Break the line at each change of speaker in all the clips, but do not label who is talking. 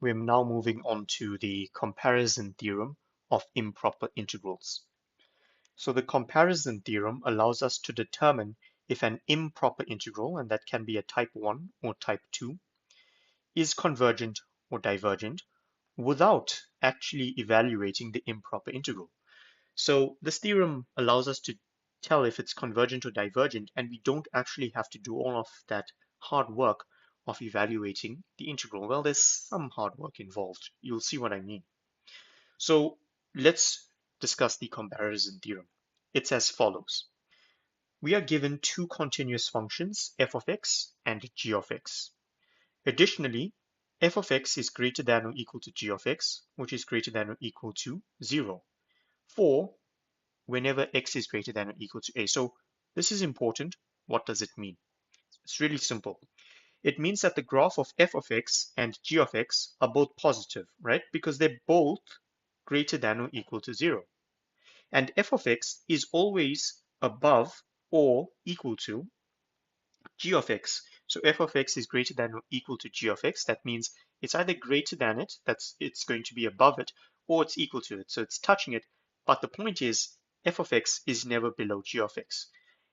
we're now moving on to the comparison theorem of improper integrals. So the comparison theorem allows us to determine if an improper integral, and that can be a type 1 or type 2, is convergent or divergent without actually evaluating the improper integral. So this theorem allows us to tell if it's convergent or divergent, and we don't actually have to do all of that hard work of evaluating the integral. Well, there's some hard work involved. You'll see what I mean. So let's discuss the comparison theorem. It's as follows. We are given two continuous functions, f of x and g of x. Additionally, f of x is greater than or equal to g of x, which is greater than or equal to 0, for whenever x is greater than or equal to a. So this is important. What does it mean? It's really simple. It means that the graph of f of x and g of x are both positive, right? Because they're both greater than or equal to 0. And f of x is always above or equal to g of x. So f of x is greater than or equal to g of x. That means it's either greater than it, it's going to be above it, or it's equal to it. So it's touching it. But the point is, f of x is never below g of x.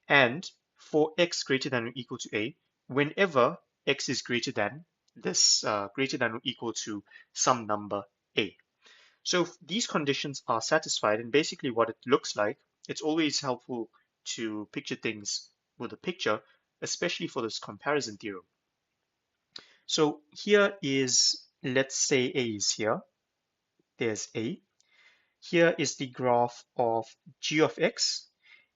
And for x greater than or equal to a, whenever x is greater than this, greater than or equal to some number a. So if these conditions are satisfied, and basically what it looks like, it's always helpful to picture things with a picture, especially for this comparison theorem. So here is, let's say a is here. There's a. Here is the graph of g of x,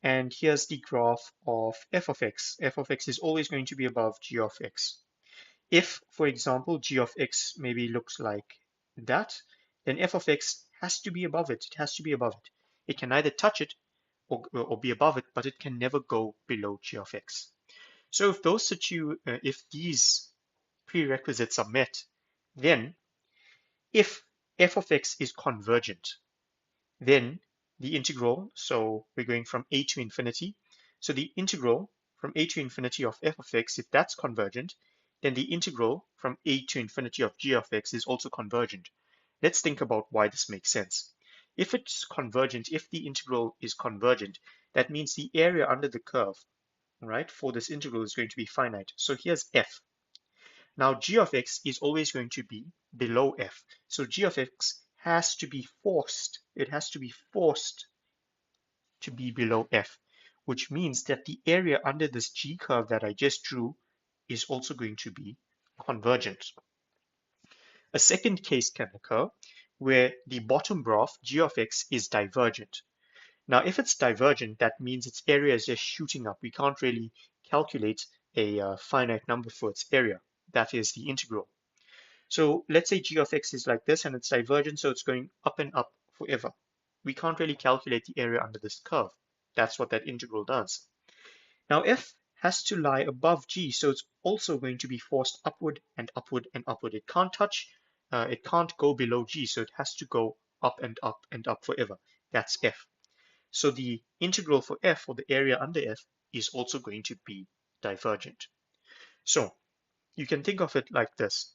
and here's the graph of f of x. F of x is always going to be above g of x. If, for example, g of x maybe looks like that, then f of x has to be above it. It has to be above it. It can either touch it or be above it, but it can never go below g of x. So if these prerequisites are met, then if f of x is convergent, then the integral, so we're going from a to infinity, so the integral from a to infinity of f of x, if that's convergent, then the integral from a to infinity of g of x is also convergent. Let's think about why this makes sense. If it's convergent, if the integral is convergent, that means the area under the curve, right, for this integral is going to be finite. So here's f. Now g of x is always going to be below f. So g of x has to be forced. It has to be forced to be below f, which means that the area under this g curve that I just drew is also going to be convergent. A second case can occur where the bottom graph g of x is divergent. Now, if it's divergent, that means its area is just shooting up. We can't really calculate a finite number for its area. That is the integral. So let's say g of x is like this and it's divergent, so it's going up and up forever. We can't really calculate the area under this curve. That's what that integral does. Now f has to lie above g, so it's also going to be forced upward and upward and upward. It can't touch, it can't go below g, so it has to go up and up and up forever. That's f. So the integral for f, or the area under f, is also going to be divergent. So you can think of it like this.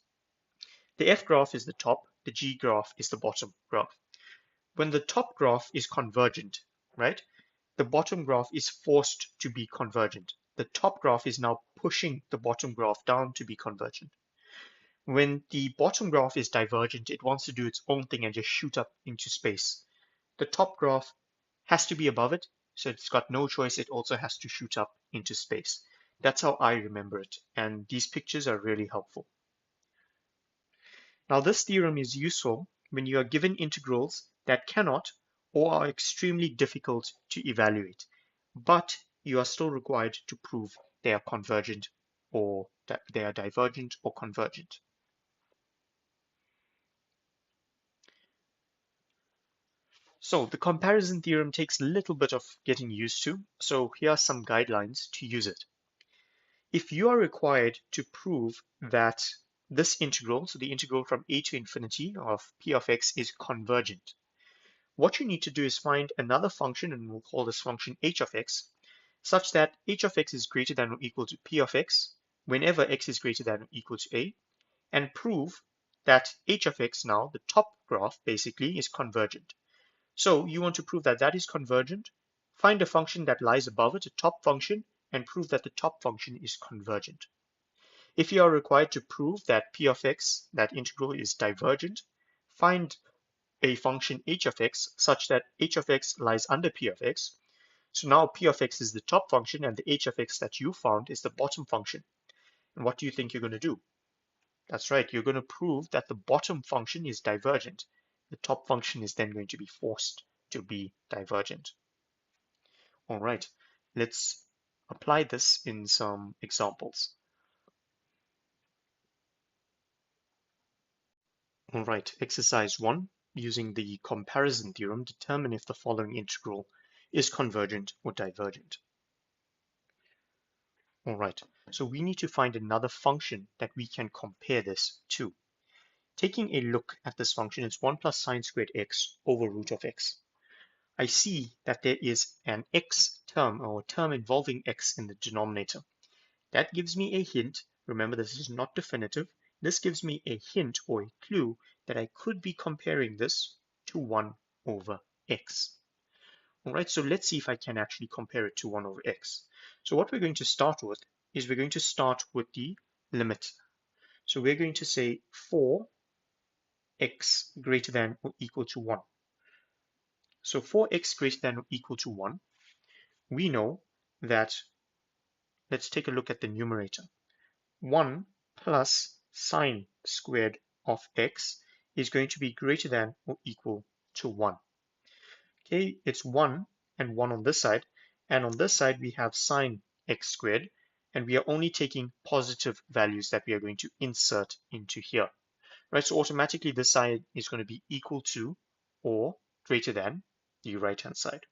The f graph is the top, the g graph is the bottom graph. When the top graph is convergent, right, the bottom graph is forced to be convergent. The top graph is now pushing the bottom graph down to be convergent. When the bottom graph is divergent, it wants to do its own thing and just shoot up into space. The top graph has to be above it, so it's got no choice. It also has to shoot up into space. That's how I remember it, and these pictures are really helpful. Now, this theorem is useful when you are given integrals that cannot or are extremely difficult to evaluate, but you are still required to prove they are convergent or that they are divergent or convergent. So the comparison theorem takes a little bit of getting used to, so here are some guidelines to use it. If you are required to prove that this integral, so the integral from a to infinity of p of x, is convergent, what you need to do is find another function, and we'll call this function h of x, such that h of x is greater than or equal to p of x whenever x is greater than or equal to a, and prove that h of x now, the top graph basically, is convergent. So you want to prove that that is convergent, find a function that lies above it, a top function, and prove that the top function is convergent. If you are required to prove that p of x, that integral, is divergent, find a function h of x such that h of x lies under p of x. So now p of x is the top function and the h of x that you found is the bottom function. And what do you think you're going to do? That's right, you're going to prove that the bottom function is divergent. The top function is then going to be forced to be divergent. All right, let's apply this in some examples. All right, exercise 1. Using the comparison theorem, determine if the following integral is convergent or divergent. All right, so we need to find another function that we can compare this to. Taking a look at this function, it's 1 plus sine squared x over root of x. I see that there is an x term or a term involving x in the denominator. That gives me a hint. Remember, this is not definitive. This gives me a hint or a clue that I could be comparing this to 1 over x. All right, so let's see if I can actually compare it to 1 over x. So what we're going to start with is we're going to start with the limit. So we're going to say for x greater than or equal to 1. So for x greater than or equal to 1, we know that, let's take a look at the numerator. 1 plus sine squared of x is going to be greater than or equal to 1. Okay, it's 1 and 1 on this side, and on this side we have sine x squared, and we are only taking positive values that we are going to insert into here. Right, so automatically this side is going to be equal to or greater than the right-hand side.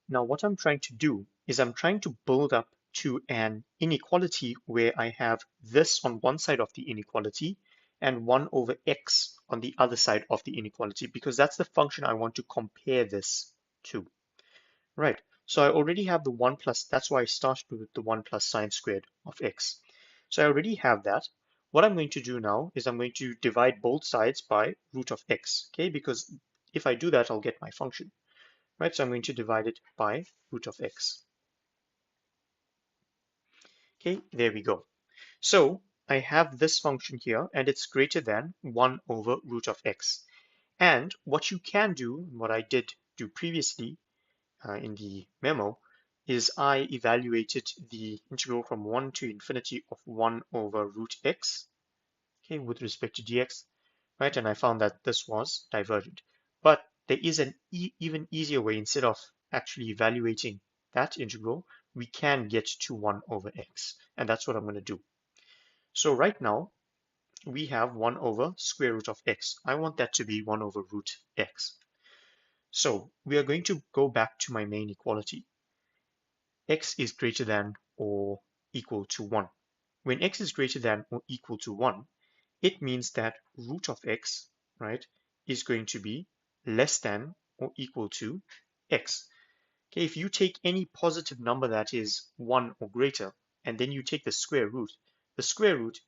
Now what I'm trying to do is I'm trying to build up to an inequality where I have this on one side of the inequality and 1 over x on the other side of the inequality, because that's the function I want to compare this to. Right, so I already have the 1 plus, that's why I started with the 1 plus sine squared of x. So I already have that. What I'm going to do now is I'm going to divide both sides by root of x, okay, because if I do that, I'll get my function. Right, so I'm going to divide it by root of x. Okay, there we go. So I have this function here, and it's greater than 1 over root of x. And what you can do, what I did do previously in the memo, is I evaluated the integral from 1 to infinity of 1 over root x, okay, with respect to dx, right? And I found that this was divergent. But there is an even easier way. Instead of actually evaluating that integral, we can get to 1 over x, and that's what I'm going to do. So right now, we have 1 over square root of x. I want that to be 1 over root x. So we are going to go back to my main equality. X is greater than or equal to 1. When x is greater than or equal to 1, it means that root of x, right, is going to be less than or equal to x. Okay, if you take any positive number that is 1 or greater, and then you take the square root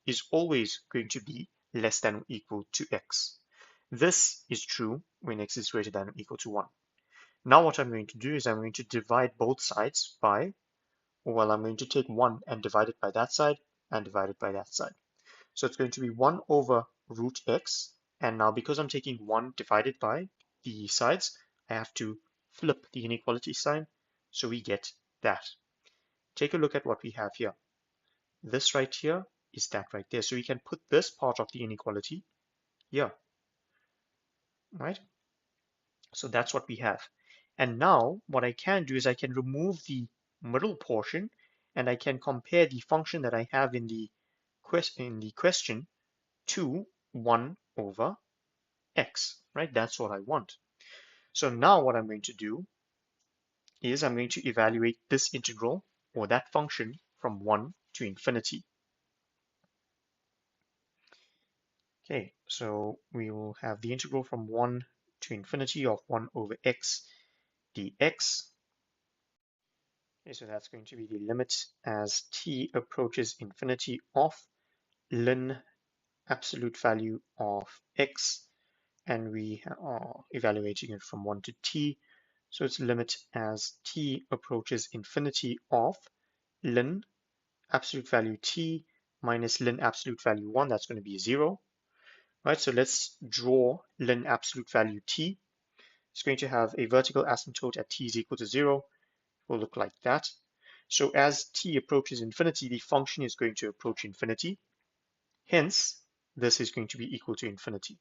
is always going to be less than or equal to x. This is true when x is greater than or equal to 1. Now what I'm going to do is I'm going to divide both sides by, well, I'm going to take 1 and divide it by that side and divide it by that side. So it's going to be 1 over root x. And now because I'm taking 1 divided by the sides, I have to flip the inequality sign. So we get that. Take a look at what we have here. This right here is that right there. So we can put this part of the inequality here, right? So that's what we have. And now what I can do is I can remove the middle portion and I can compare the function that I have in the question to 1 over x, right? That's what I want. So now what I'm going to do is I'm going to evaluate this integral or that function from 1 to infinity. Okay, so we will have the integral from 1 to infinity of 1 over x dx. Okay, so that's going to be the limit as t approaches infinity of ln absolute value of x, and we are evaluating it from 1 to t. So its limit as t approaches infinity of ln absolute value t minus ln absolute value 1, that's going to be 0. Right, so let's draw ln absolute value t. It's going to have a vertical asymptote at t is equal to 0. It will look like that. So as t approaches infinity, the function is going to approach infinity. Hence, this is going to be equal to infinity.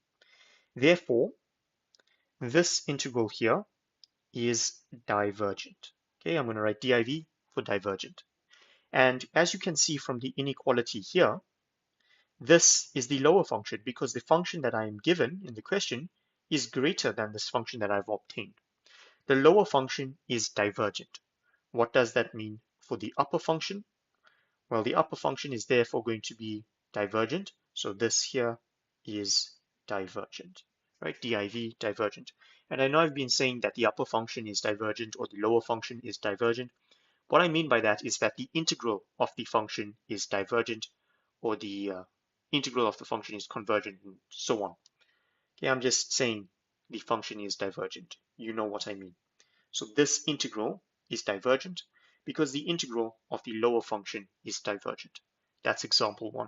Therefore, this integral here is divergent. Okay, I'm going to write div for divergent. And as you can see from the inequality here, this is the lower function because the function that I am given in the question is greater than this function that I've obtained. The lower function is divergent. What does that mean for the upper function? Well, the upper function is therefore going to be divergent. So this here is divergent, right? Div, divergent. And I know I've been saying that the upper function is divergent or the lower function is divergent. What I mean by that is that the integral of the function is divergent, or the integral of the function is convergent, and so on. Okay, I'm just saying the function is divergent. You know what I mean. So this integral is divergent because the integral of the lower function is divergent. That's example 1.